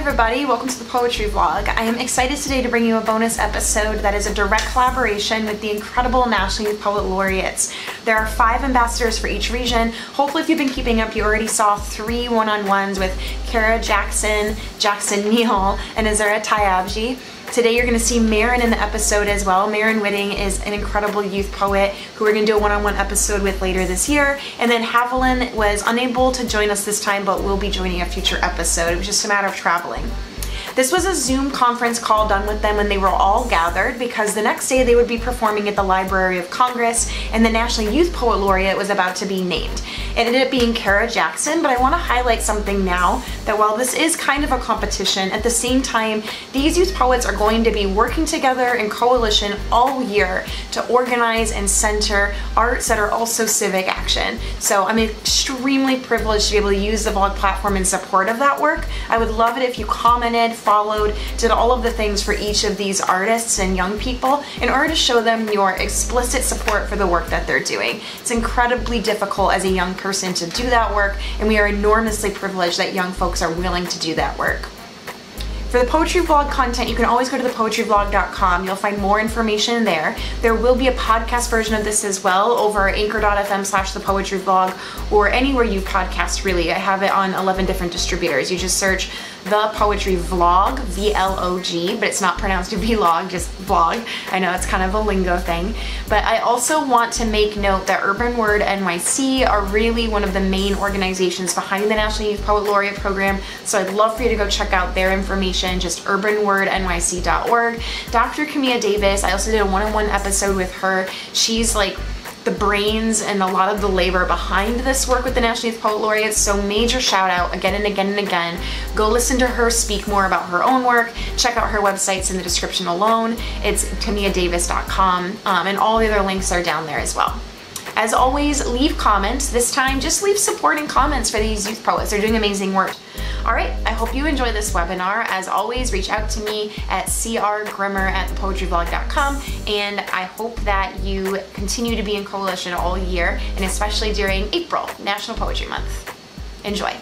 everybody, welcome to the Poetry Vlog. I am excited today to bring you a bonus episode that is a direct collaboration with the incredible National Youth Poet Laureates. There are 5 ambassadors for each region. Hopefully if you've been keeping up, you already saw 3 one-on-ones with Cara Jackson, Jackson Neal, and Azura Tayabji. Today you're going to see Marin in the episode as well. Marin Whitting is an incredible youth poet who we're going to do a one-on-one episode with later this year. And then Haviland was unable to join us this time, but will be joining a future episode. It was just a matter of traveling. This was a Zoom conference call done with them when they were all gathered because the next day they would be performing at the Library of Congress and the National Youth Poet Laureate was about to be named. It ended up being Cara Jackson, but I want to highlight something now that while this is kind of a competition, at the same time, these youth poets are going to be working together in coalition all year to organize and center arts that are also civic action. So I'm extremely privileged to be able to use the vlog platform in support of that work. I would love it if you commented, followed, did all of the things for each of these artists and young people in order to show them your explicit support for the work that they're doing. It's incredibly difficult as a young person to do that work, and we are enormously privileged that young folks are willing to do that work. For the Poetry Vlog content, you can always go to thepoetryvlog.com. You'll find more information there. There will be a podcast version of this as well over anchor.fm/thepoetryvlog or anywhere you podcast really. I have it on 11 different distributors. You just search The Poetry Vlog, V-L-O-G, but it's not pronounced vlog, just vlog. I know it's kind of a lingo thing. But I also want to make note that Urban Word NYC are really one of the main organizations behind the National Youth Poet Laureate program, so I'd love for you to go check out their information, just urbanwordnyc.org. Dr. Camilla Davis, I also did a one-on-one episode with her. She's like the brains and a lot of the labor behind this work with the National Youth Poet Laureates, so major shout out again and again and again. Go listen to her speak more about her own work. Check out her websites in the description alone. It's camilladavis.com, and all the other links are down there as well. As always, leave comments. This time, just leave supporting comments for these youth poets. They're doing amazing work. All right, I hope you enjoy this webinar. As always, reach out to me at crgrimmer@thepoetryvlog.com, and I hope that you continue to be in coalition all year, and especially during April, National Poetry Month. Enjoy.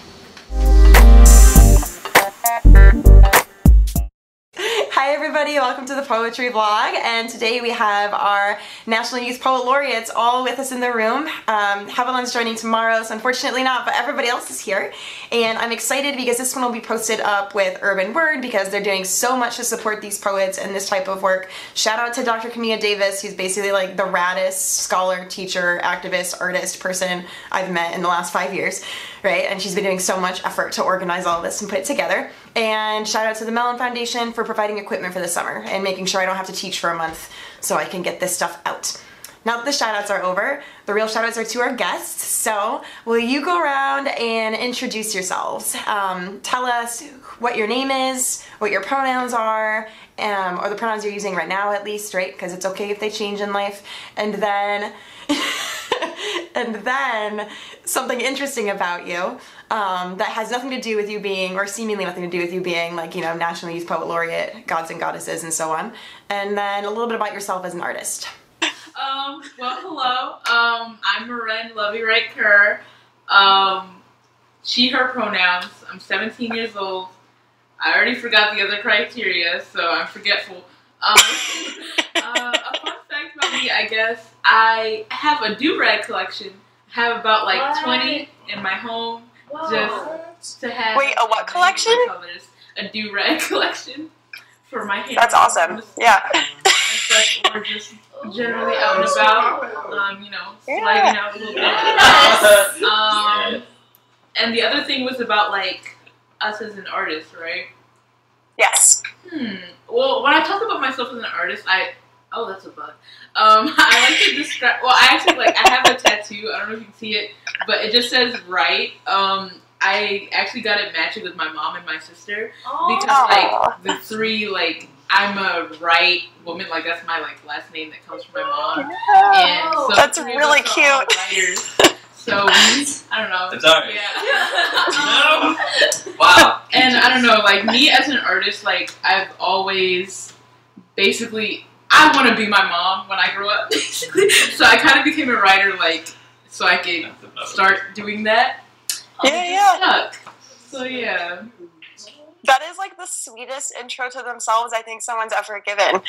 Hi everybody, welcome to the Poetry Vlog, and today we have our National Youth Poet Laureates all with us in the room. Haviland's joining tomorrow, so unfortunately not, but everybody else is here. And I'm excited because this one will be posted up with Urban Word because they're doing so much to support these poets and this type of work. Shout out to Dr. Camilla Davis, who's basically like the raddest scholar, teacher, activist, artist person I've met in the last 5 years, right? And she's been doing so much effort to organize all this and put it together. And shout out to the Mellon Foundation for providing equipment for the summer and making sure I don't have to teach for a month so I can get this stuff out. Now that the shout outs are over, the real shout outs are to our guests. So will you go around and introduce yourselves? Tell us what your name is, what your pronouns are, or the pronouns you're using right now at least, right? Because it's okay if they change in life. And then and then something interesting about you that has nothing to do with you being, or seemingly nothing to do with you being, like, you know, National Youth Poet Laureate, gods and goddesses and so on. And then a little bit about yourself as an artist. Well, hello. I'm Marin Lovey-Wright Kerr. She, her pronouns. I'm 17 years old. I already forgot the other criteria, so I'm forgetful. A fun fact about me, I guess, I have a do-rag collection. I have about like 20 in my home. Whoa. Just to have. Wait, a what collection? Colors. A do-rag collection for my hair. That's awesome. Yeah. Or just generally out and about, you know, sliding out a little bit. And the other thing was about like us as an artist, right? Yes. Well, when I talk about myself as an artist, oh, that's a bug. I like to describe. Well, I have a tattoo. I don't know if you can see it, but it just says "right." I actually got it matching with my mom and my sister because like the three like. I'm a Wright woman, like that's my like last name that comes from my mom. And so that's really cute. So I don't know. It's alright. Yeah. No. Wow. And I don't know, like me as an artist, like I've always basically I want to be my mom when I grow up, basically. So I kind of became a writer, like so I could start doing that. Yeah. Stuck. So yeah. That is like the sweetest intro to themselves I think someone's ever given.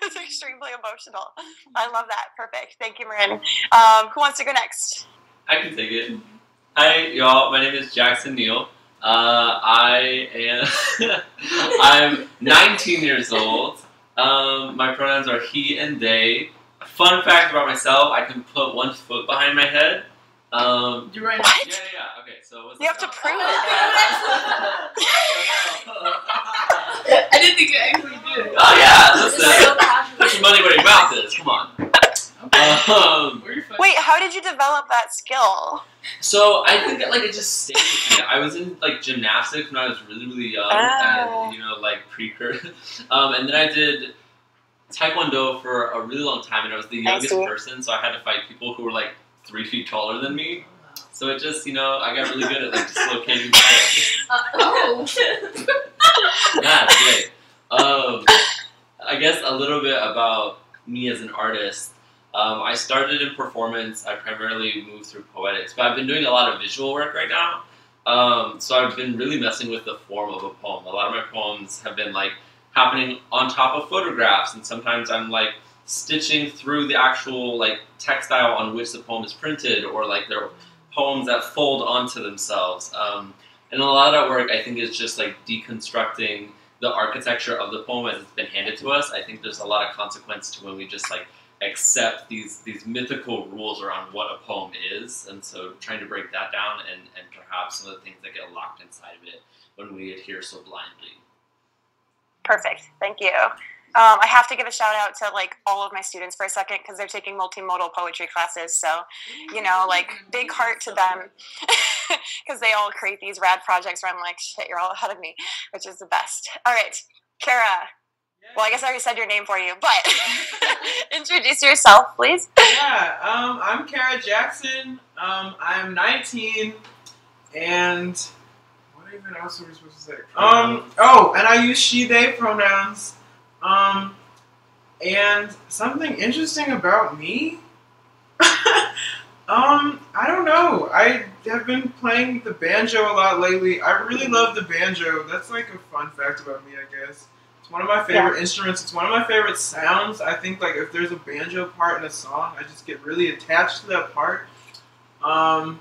It's extremely emotional. I love that. Perfect. Thank you, Marin. Who wants to go next? I can take it. Hi, y'all. My name is Jackson Neal. I'm 19 years old. My pronouns are he and they. A fun fact about myself, I can put one foot behind my head. You're right. What? Yeah. Okay, so what's You have to prove it. I didn't think you actually did. Oh yeah, listen. Put your money where your mouth is. Come on. Wait, how did you develop that skill? So I think it just stayed with me. I was in gymnastics when I was really, really young, and pre-cur. And then I did Taekwondo for a really long time, and I was the youngest person, so I had to fight people who were 3 feet taller than me. So it just, I got really good at dislocating my head. That's great. I guess a little bit about me as an artist. I started in performance. I primarily moved through poetics, but I've been doing a lot of visual work right now. So I've been really messing with the form of a poem. A lot of my poems have been happening on top of photographs, and sometimes I'm stitching through the actual textile on which the poem is printed, or they're poems that fold onto themselves. And a lot of that work I think is just deconstructing the architecture of the poem as it's been handed to us. I think there's a lot of consequence to when we just accept these mythical rules around what a poem is, and so trying to break that down and perhaps some of the things that get locked inside of it when we adhere so blindly. Perfect. Thank you. I have to give a shout out to all of my students for a second because they're taking multimodal poetry classes. So, big heart to them because they all create these rad projects where I'm shit, you're all ahead of me, which is the best. All right, Cara. Well, I guess I already said your name for you, but introduce yourself, please. Yeah, I'm Cara Jackson. I'm 19, and what even else are we supposed to say? And I use she, they pronouns. And something interesting about me, I don't know. I have been playing the banjo a lot lately. I really love the banjo. That's a fun fact about me, I guess. It's one of my favorite instruments. It's one of my favorite sounds. I think if there's a banjo part in a song, I just get really attached to that part. And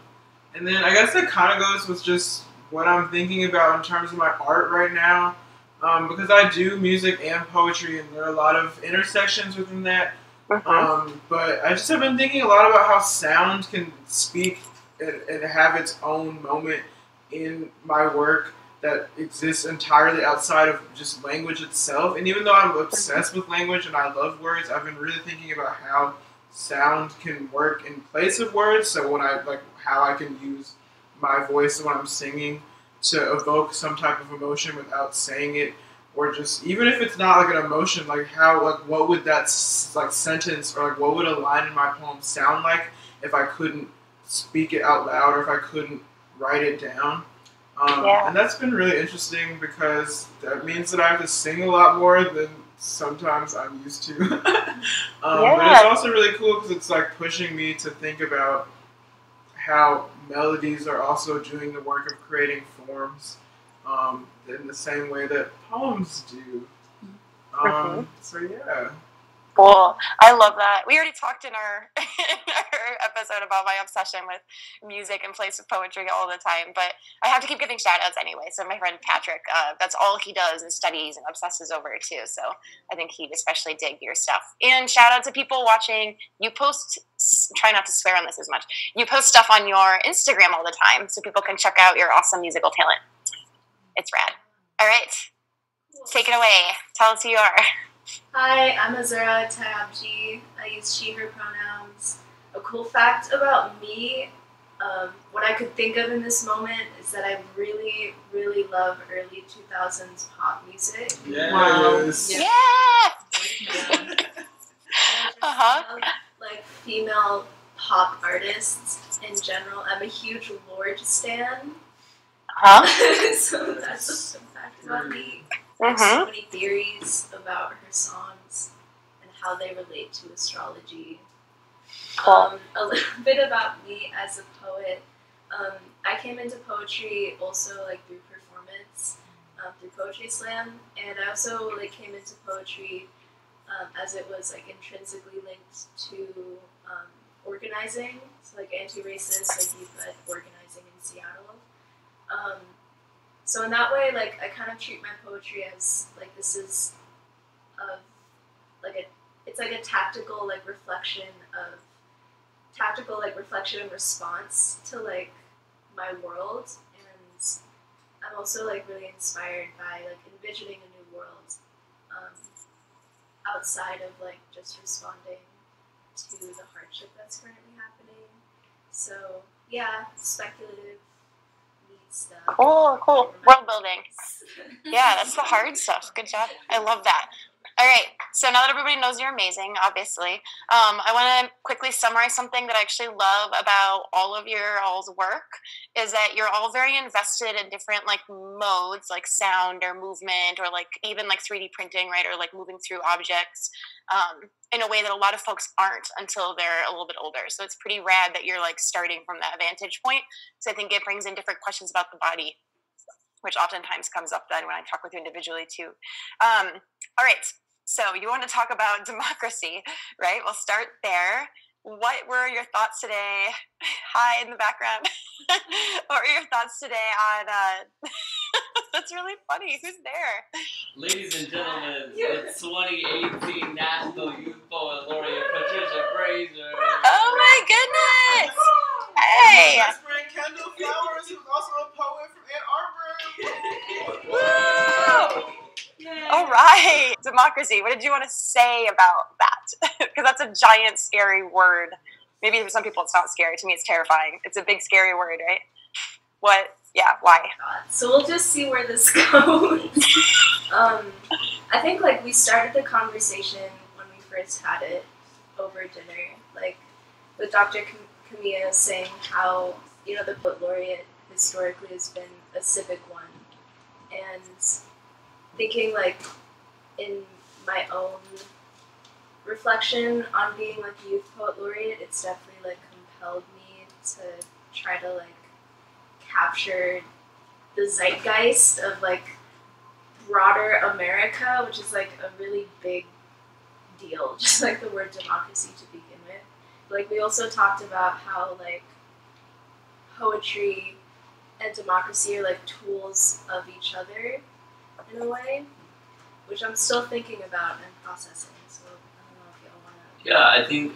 then I guess that kind of goes with just what I'm thinking about in terms of my art right now. Because I do music and poetry, and there are a lot of intersections within that. But I just have been thinking a lot about how sound can speak and have its own moment in my work that exists entirely outside of just language itself. And even though I'm obsessed with language and I love words, I've been really thinking about how sound can work in place of words. So when how I can use my voice when I'm singing to evoke some type of emotion without saying it, or just even if it's not an emotion, what would that sentence or what would a line in my poem sound like if I couldn't speak it out loud or if I couldn't write it down. And that's been really interesting because that means that I have to sing a lot more than sometimes I'm used to. But it's also really cool because it's pushing me to think about how melodies are also doing the work of creating forms in the same way that poems do. So yeah. Cool. I love that. We already talked in our episode about my obsession with music and place of poetry all the time, but I have to keep giving shout outs anyway. So my friend Patrick, that's all he does and studies and obsesses over it too. So I think he'd especially dig your stuff. And shout out to people watching. You post, try not to swear on this as much. You post stuff on your Instagram all the time so people can check out your awesome musical talent. It's rad. All right. Take it away. Tell us who you are. Hi, I'm Azura Tayabji. I use she, her pronouns. A cool fact about me, what I could think of in this moment is that I really, really love early 2000s pop music. Yes. Wow. Yeah! Female pop artists in general. I'm a huge Lorde stan. So that's a fun fact about me. There's so many theories about her songs and how they relate to astrology. A little bit about me as a poet. I came into poetry also through performance, through Poetry Slam, and I also like came into poetry as it was like intrinsically linked to organizing, so like anti-racist, like youth-led organizing in Seattle. So in that way, like I kind of treat my poetry as like this is it's like a tactical reflection and response to like my world, and I'm also like really inspired by like envisioning a new world outside of like just responding to the hardship that's currently happening. So yeah, speculative, neat stuff. Cool. World building. Yeah, that's the hard stuff. Good job. I love that. All right, so now that everybody knows you're amazing, obviously, I want to quickly summarize something that I actually love about all of your all's work, is that you're all very invested in different like modes, like sound or movement, or like even like 3D printing, right, or like moving through objects in a way that a lot of folks aren't until they're a little bit older. So it's pretty rad that you're like starting from that vantage point. So I think it brings in different questions about the body, which oftentimes comes up then when I talk with you individually too. All right. So you want to talk about democracy, right? We'll start there. What were your thoughts today? Hi in the background. What were your thoughts today on, that's really funny. Who's there? Ladies and gentlemen, the 2018 National Youth Poet Laureate, Patricia Fraser. Oh my goodness. Hey. My best friend Kendall Flowers, who's also a poet from Ann Arbor. Woo! All right. Democracy. What did you want to say about that? Because that's a giant, scary word. Maybe for some people it's not scary. To me, it's terrifying. It's a big, scary word, right? What? Yeah, why? So we'll just see where this goes. I think, like, we started the conversation when we first had it over dinner, like, with Dr. Camilla saying how, you know, the poet laureate historically has been a civic one. And thinking, like, in my own reflection on being, like, a youth poet laureate, it's definitely, like, compelled me to try to, like, capture the zeitgeist of, like, broader America, which is, like, a really big deal, just, like, the word democracy to begin with. Like, we also talked about how, like, poetry and democracy are, like, tools of each other, in a way, which I'm still thinking about and processing. So I don't know if y'all want to. Yeah, I think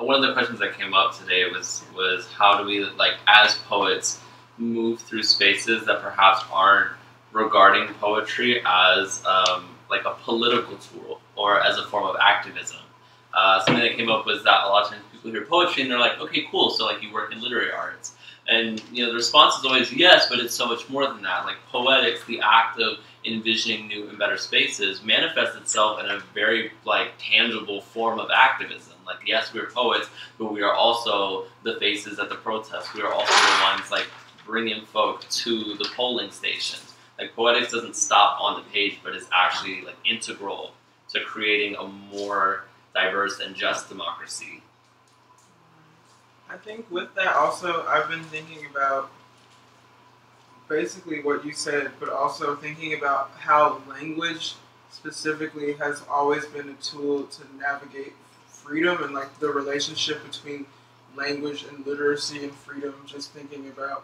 one of the questions that came up today was how do we, like, as poets, move through spaces that perhaps aren't regarding poetry as like a political tool or as a form of activism. Something that came up was that a lot of times people hear poetry and they're like, okay, cool, so like you work in literary arts. And, you know, the response is always yes, but it's so much more than that. Like, poetics, the act of envisioning new and better spaces, manifests itself in a very, like, tangible form of activism. Like, yes, we're poets, but we are also the faces at the protests. We are also the ones, like, bringing folk to the polling stations. Like, poetics doesn't stop on the page, but is actually, like, integral to creating a more diverse and just democracy. I think with that also, I've been thinking about basically what you said, but also thinking about how language specifically has always been a tool to navigate freedom and like the relationship between language and literacy and freedom. Just thinking about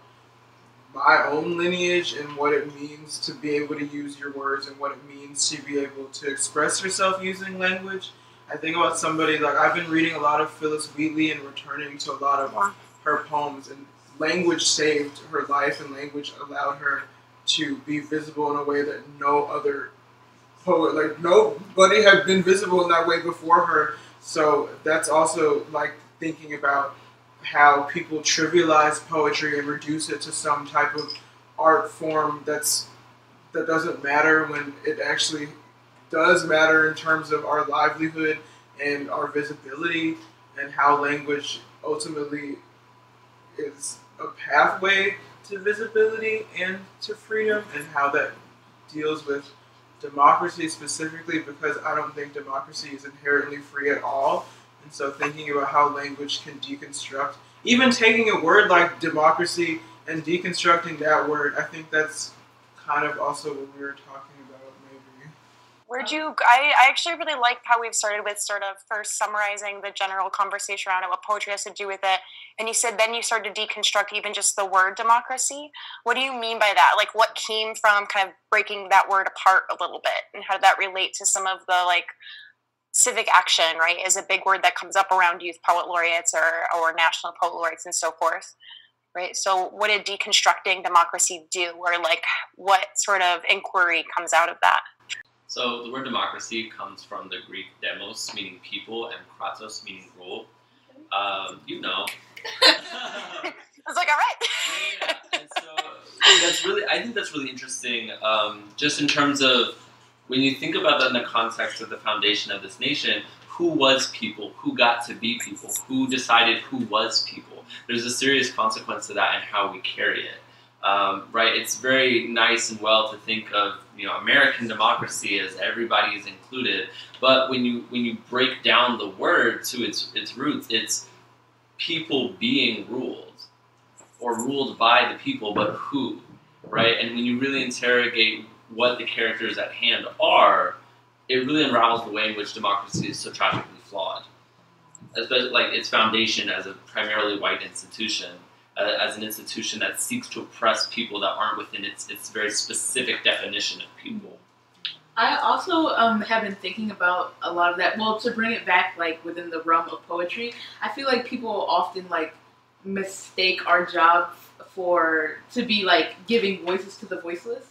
my own lineage and what it means to be able to use your words and what it means to be able to express yourself using language. I think about somebody, like, I've been reading a lot of Phyllis Wheatley and returning to a lot of her poems, and language saved her life, and language allowed her to be visible in a way that no other poet, like, nobody had been visible in that way before her. So that's also, like, thinking about how people trivialize poetry and reduce it to some type of art form that doesn't matter when it actually does matter in terms of our livelihood and our visibility, and how language ultimately is a pathway to visibility and to freedom, and how that deals with democracy specifically, because I don't think democracy is inherently free at all. And so thinking about how language can deconstruct, even taking a word like democracy and deconstructing that word. I think that's kind of also what we were talking about, maybe. I actually really liked how we've started with sort of first summarizing the general conversation around it, what poetry has to do with it, and you said then you started to deconstruct even just the word democracy. What do you mean by that? Like, what came from kind of breaking that word apart a little bit, and how did that relate to some of the, like, civic action, right, is a big word that comes up around youth poet laureates or national poet laureates and so forth, right? So what did deconstructing democracy do, or, like, what sort of inquiry comes out of that? So the word democracy comes from the Greek demos, meaning people, and kratos, meaning rule. You know. I was like, all right. Yeah. And so I think that's really interesting, just in terms of when you think about that in the context of the foundation of this nation. Who was people? Who got to be people? Who decided who was people? There's a serious consequence to that and how we carry it. Right? It's very nice and well to think of, American democracy as everybody is included, but when you break down the word to its roots, it's people being ruled or ruled by the people, but who, right? And when you really interrogate what the characters at hand are, it really unravels the way in which democracy is so tragically flawed, especially like its foundation as a primarily white institution. As an institution that seeks to oppress people that aren't within its very specific definition of people. I also have been thinking about a lot of that. Well, to bring it back, like, within the realm of poetry, I feel like people often, like, mistake our job to be, like, giving voices to the voiceless.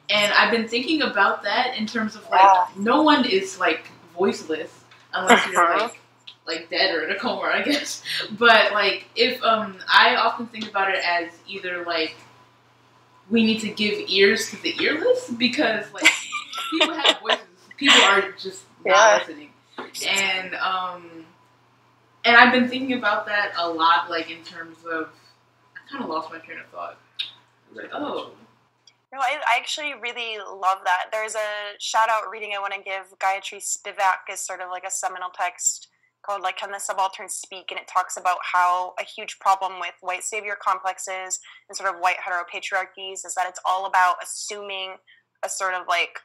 And I've been thinking about that in terms of, like, no one is, like, voiceless unless you're, like dead or in a coma, I guess. But, like, if I often think about it as either, like, we need to give ears to the earless, because, like, people have voices, people are just not listening. And I've been thinking about that a lot, like, in terms of, I kind of lost my train of thought. No, I actually really love that. There's a shout-out reading I want to give. Gayatri Spivak is sort of like a seminal text called, like, Can the Subaltern Speak? And it talks about how a huge problem with white savior complexes and sort of white heteropatriarchies is that it's all about assuming a sort of, like,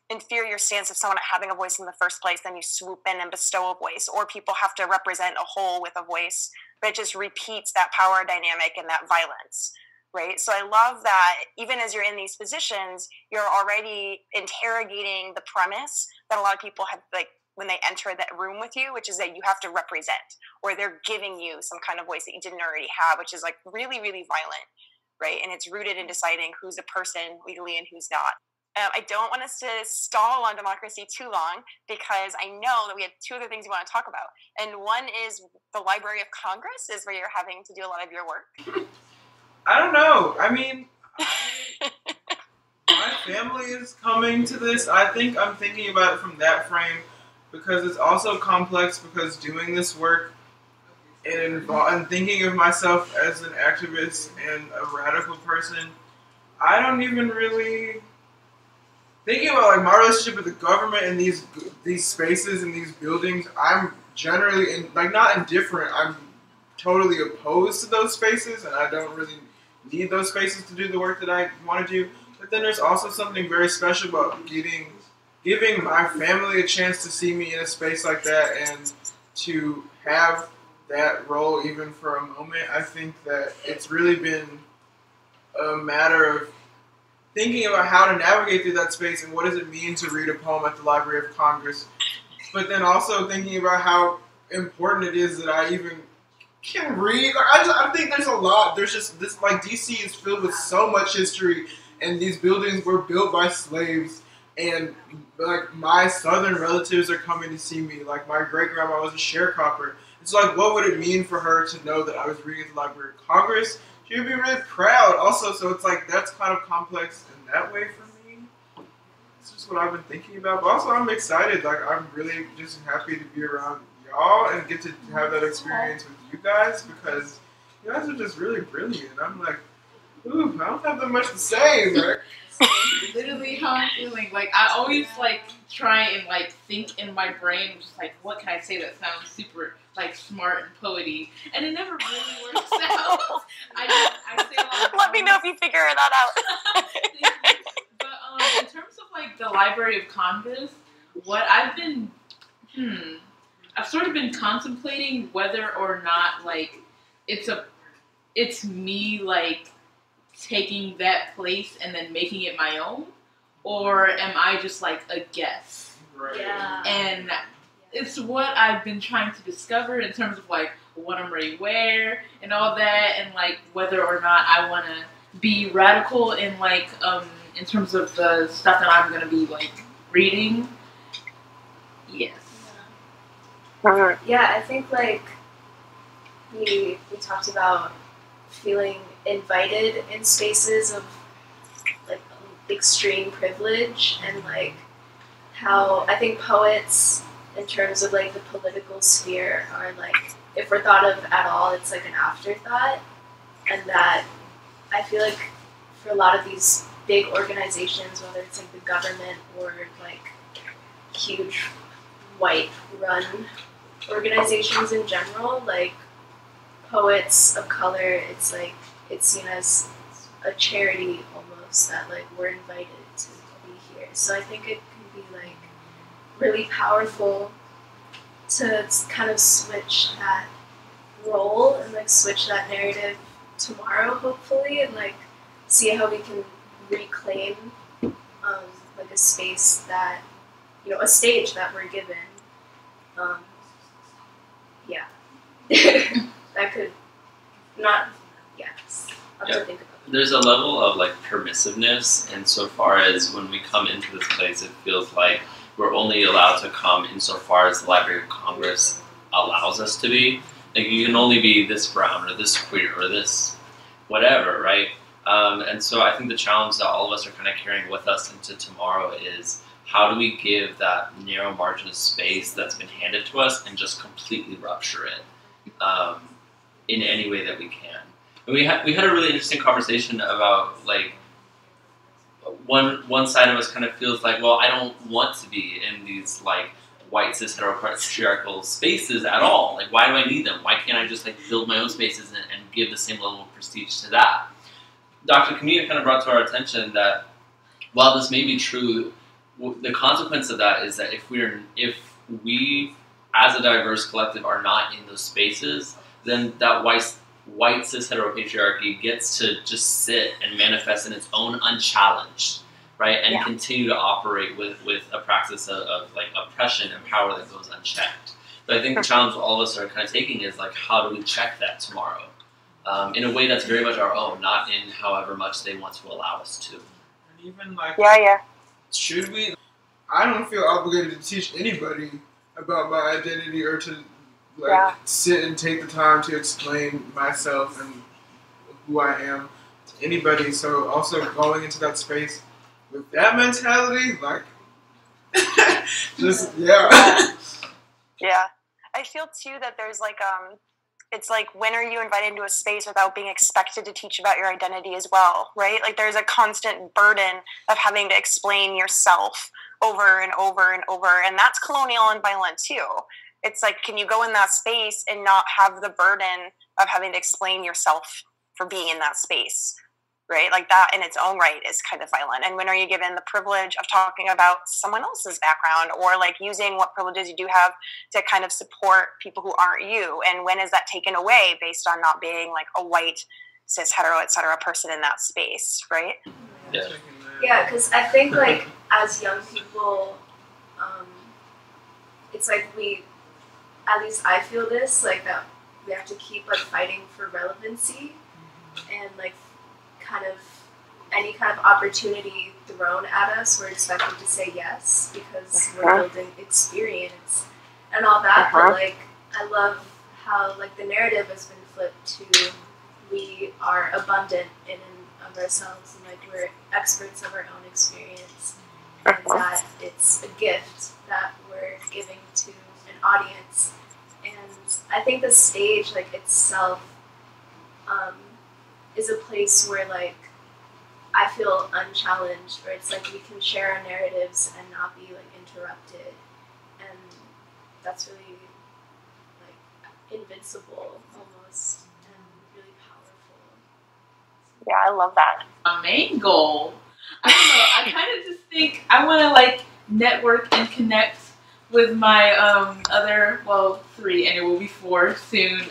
inferior stance of someone having a voice in the first place, then you swoop in and bestow a voice, or people have to represent a whole with a voice, but it just repeats that power dynamic and that violence, right? So I love that even as you're in these positions, you're already interrogating the premise that a lot of people have, like, when they enter that room with you, which is that you have to represent, or they're giving you some kind of voice that you didn't already have, which is, like, really, really violent, right? And it's rooted in deciding who's a person legally and who's not. I don't want us to stall on democracy too long, because I know that we have two other things we want to talk about. And one is the Library of Congress is where you're having to do a lot of your work. I don't know. I mean, my family is coming to this. I think I'm thinking about it from that frame, because it's also complex, because doing this work and thinking of myself as an activist and a radical person, I don't even really... Thinking about, like, my relationship with the government and these spaces and these buildings, I'm generally, not indifferent, I'm totally opposed to those spaces, and I don't really need those spaces to do the work that I want to do. But then there's also something very special about giving my family a chance to see me in a space like that, and to have that role even for a moment. I think that it's really been a matter of thinking about how to navigate through that space and what does it mean to read a poem at the Library of Congress. But then also thinking about how important it is that I even can read. Like, I think there's a lot. There's just this, like, DC is filled with so much history, and these buildings were built by slaves, and, like, my southern relatives are coming to see me. Like, my great-grandma was a sharecropper. It's like, what would it mean for her to know that I was reading at the Library of Congress? She would be really proud also, so it's like that's kind of complex in that way for me. It's just what I've been thinking about. But also I'm excited, like I'm really just happy to be around y'all and get to have that experience with you guys, because you guys are just really brilliant. I'm like, ooh, I don't have that much to say, right? Literally how I'm feeling. Like, I always, like, try and, like, think in my brain, just like, what can I say that sounds super, like, smart and poety, and it never really works out. that out. But in terms of like the Library of Congress, what I've been, I've sort of been contemplating whether or not like it's me like taking that place and then making it my own, or am I just like a guest? Right. Yeah. And it's what I've been trying to discover in terms of like what I'm ready to wear and all that, and like whether or not I want to be radical in like in terms of the stuff that I'm gonna be like reading. Yes. Yeah, I think like we talked about feeling invited in spaces of like extreme privilege, and like how I think poets in terms of like the political sphere are like, if we're thought of at all, it's like an afterthought, and that I feel like for a lot of these big organizations, whether it's like the government or like huge white run organizations in general, like poets of color, it's like it's seen as a charity almost, that like we're invited to be here. So I think it can be like really powerful to kind of switch that role and like switch that narrative tomorrow, hopefully, and like see how we can reclaim like a space that, you know, a stage that we're given. Yeah. That could not, I'll have to think about it. There's a level of like permissiveness insofar as when we come into this place, it feels like we're only allowed to come insofar as the Library of Congress allows us to be. Like you can only be this brown or this queer or this whatever, right? And so I think the challenge that all of us are kind of carrying with us into tomorrow is, how do we give that narrow margin of space that's been handed to us and just completely rupture it in any way that we can? And we had a really interesting conversation about like one side of us kind of feels like, well, I don't want to be in these like white cis heteropatriarchal spaces at all. Like, why do I need them? Why can't I just like build my own spaces and give the same level of prestige to that? Dr. Camilla kind of brought to our attention that while this may be true, the consequence of that is that if we as a diverse collective are not in those spaces, then that white cis heteropatriarchy gets to just sit and manifest in its own unchallenged, right? And continue to operate with a practice of like oppression and power that goes unchecked. But I think the challenge all of us are kind of taking is like, how do we check that tomorrow? In a way that's very much our own, not in however much they want to allow us to. And even like, should we? I don't feel obligated to teach anybody about my identity or to like sit and take the time to explain myself and who I am to anybody. So also going into that space with that mentality, like, just Yeah, I feel too that there's like it's like, when are you invited into a space without being expected to teach about your identity as well, right? Like there's a constant burden of having to explain yourself over and over and over, and that's colonial and violent too. It's like, can you go in that space and not have the burden of having to explain yourself for being in that space, right? Like that in its own right is kind of violent. And when are you given the privilege of talking about someone else's background, or like using what privileges you do have to kind of support people who aren't you? And when is that taken away based on not being like a white, cis, hetero, etc. person in that space, right? Yeah, because I think like as young people, it's like at least I feel this, like that we have to keep like fighting for relevancy, and like kind of any kind of opportunity thrown at us, we're expected to say yes because we're building experience and all that. But like, I love how like the narrative has been flipped to, we are abundant in and of ourselves, and like we're experts of our own experience, and that it's a gift that we're giving to an audience. And I think the stage like itself is a place where like I feel unchallenged, where it's like we can share our narratives and not be like interrupted, and that's really like invincible almost, and really powerful. Yeah, I love that. A main goal? I don't know. I kind of just think I want to like network and connect with my other, well, 3, and it will be 4 soon,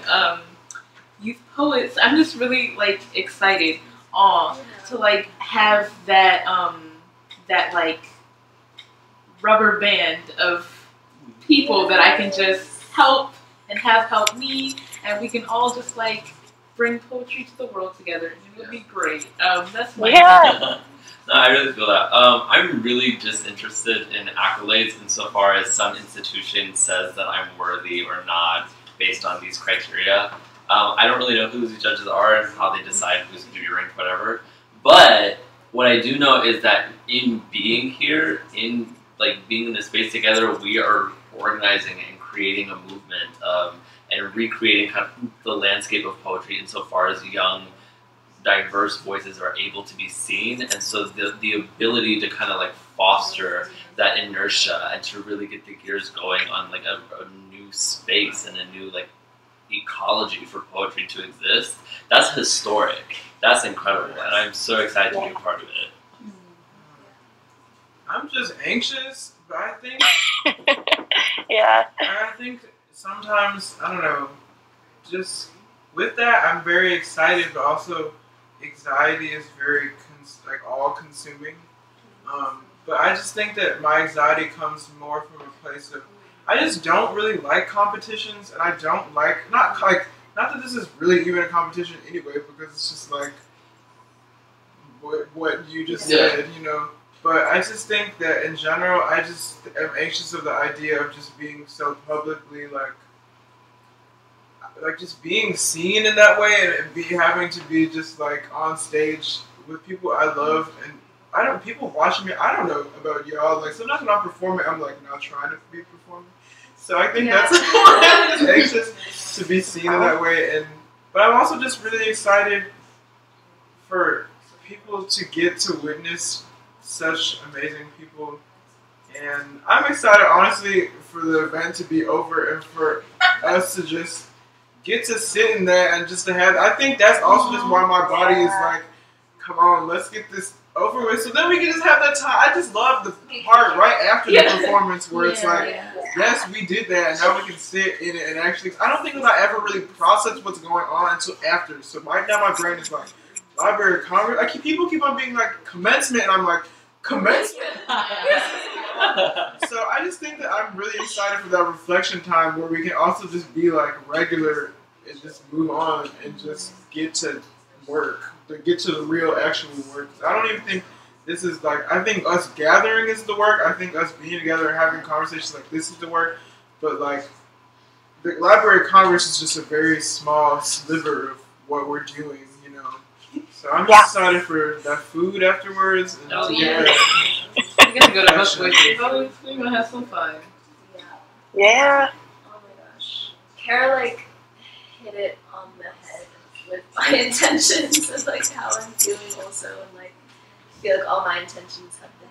youth poets. I'm just really like excited to like have that that like rubber band of people that I can just help and have help me, and we can all just like bring poetry to the world together. It would be great. That's my No, I really feel that. I'm really just interested in accolades insofar as some institution says that I'm worthy or not based on these criteria. I don't really know who the judges are and how they decide who's going to be ranked, whatever. But what I do know is that in being here, in like being in this space together, we are organizing and creating a movement and recreating kind of the landscape of poetry insofar as young, diverse voices are able to be seen, and so the ability to kind of like foster that inertia and to really get the gears going on like a new space and a new like ecology for poetry to exist, that's historic. That's incredible, and I'm so excited to be a part of it. I'm just anxious, but I think I think sometimes, I don't know, just with that I'm very excited, but also anxiety is very like all-consuming. But I just think that my anxiety comes more from a place of I just don't really like competitions, and I don't like not that this is really even a competition anyway, because it's just like what you just said, you know. But I just think that in general, I just am anxious of the idea of just being so publicly like just being seen in that way, and having to be just like on stage with people I love, and people watching me. I don't know about y'all. Like sometimes when I'm performing, I'm like not trying to be performing. So I think that's important. I'm just anxious to be seen in that way, but I'm also just really excited for people to get to witness such amazing people, and I'm excited honestly for the event to be over and for us to just get to sit in that and just to have. I think that's also just why my body is like, come on, let's get this over with, so then we can just have that time. I just love the part right after the performance where it's like, yes, we did that, and now we can sit in it and actually. I don't think that I ever really processed what's going on until after. So right now my brain is like, Library of Congress. People keep on being like commencement, and I'm like, commencement. So I just think that I'm really excited for that reflection time where we can also just be like regular and just move on and just get to work, to get to the real actual work. I don't even think this is like, I think us gathering is the work. I think us being together and having conversations like this is the work. But like the Library of Congress is just a very small sliver of what we're doing, you know. So I'm just excited for that food afterwards. And We're gonna go to Bushwick. We're gonna have some fun. Yeah. Oh my gosh. Cara like hit it on the head with my intentions and like how I'm feeling also, and like I feel like all my intentions have been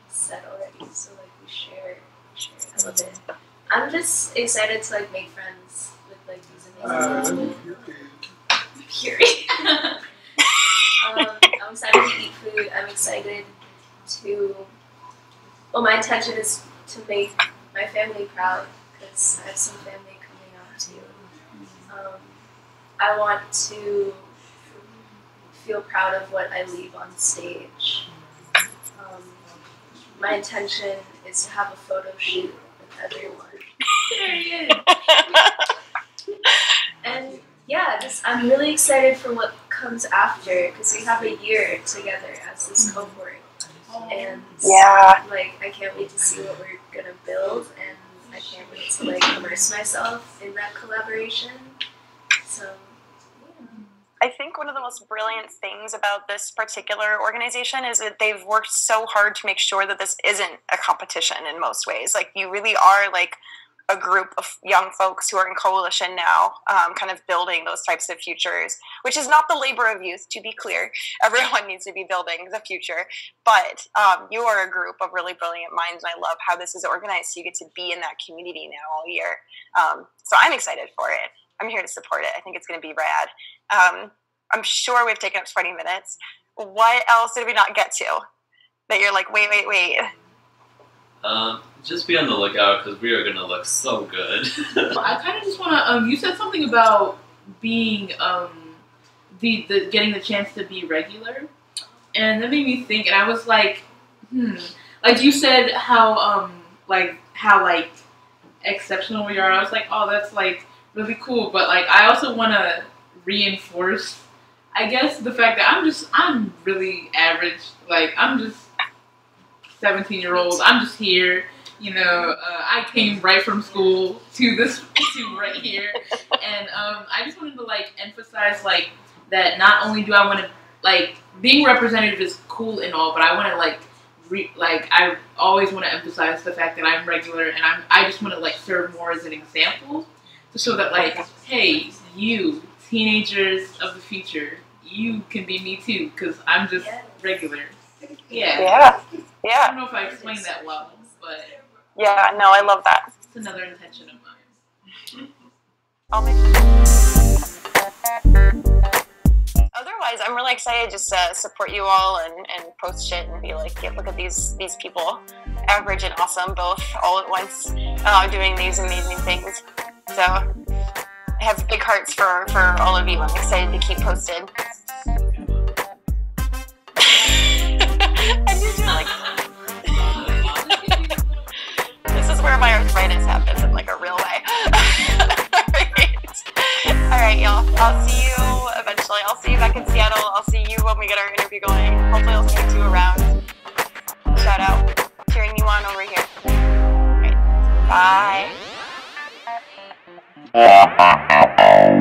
said already. So like we share. I love it. I'm just excited to like make friends with like these amazing people. Period. I'm excited to eat food. I'm excited to. Well, my intention is to make my family proud because I have some family coming up too. I want to feel proud of what I leave on stage. My intention is to have a photo shoot with everyone. And yeah, I'm really excited for what comes after because we have a year together as this cohort. And like I can't wait to see what we're gonna build, and I can't wait to like immerse myself in that collaboration. So I think one of the most brilliant things about this particular organization is that they've worked so hard to make sure that this isn't a competition in most ways. Like you really are like a group of young folks who are in coalition now, kind of building those types of futures, which is not the labor of youth, to be clear. Everyone needs to be building the future. But you are a group of really brilliant minds, and I love how this is organized, so you get to be in that community now all year. So I'm excited for it. I'm here to support it. I think it's going to be rad. I'm sure we've taken up 20 minutes. what else did we not get to that you're like, wait? Just be on the lookout because we are gonna look so good. I kind of just want to. You said something about being the getting the chance to be regular, and that made me think. And I was like, like you said how exceptional we are. I was like, oh, that's like really cool. But like, I also want to reinforce, I guess, the fact that I'm really average. Like, I'm just 17-year-old. I'm just here. You know, I came right from school to right here, and I just wanted to like emphasize like that. Not only do I want to like being representative is cool and all, but I want to like I always want to emphasize the fact that I'm regular, and I just want to like serve more as an example to show that like, hey, you teenagers of the future, you can be me too, because I'm just regular. Yeah. I don't know if I explained that well, but yeah, no, I love that. It's another intention of mine. Otherwise, I'm really excited just to support you all and post shit and be like, yeah, look at these people, average and awesome, both all at once, doing these amazing things. So I have big hearts for all of you. I'm excited to keep posted. I just like this is where my arthritis happens in like a real way. All right, y'all. I'll see you eventually. I'll see you back in Seattle. I'll see you when we get our interview going. Hopefully, I'll stick to you around. Shout out, cheering you on over here. All right. Bye.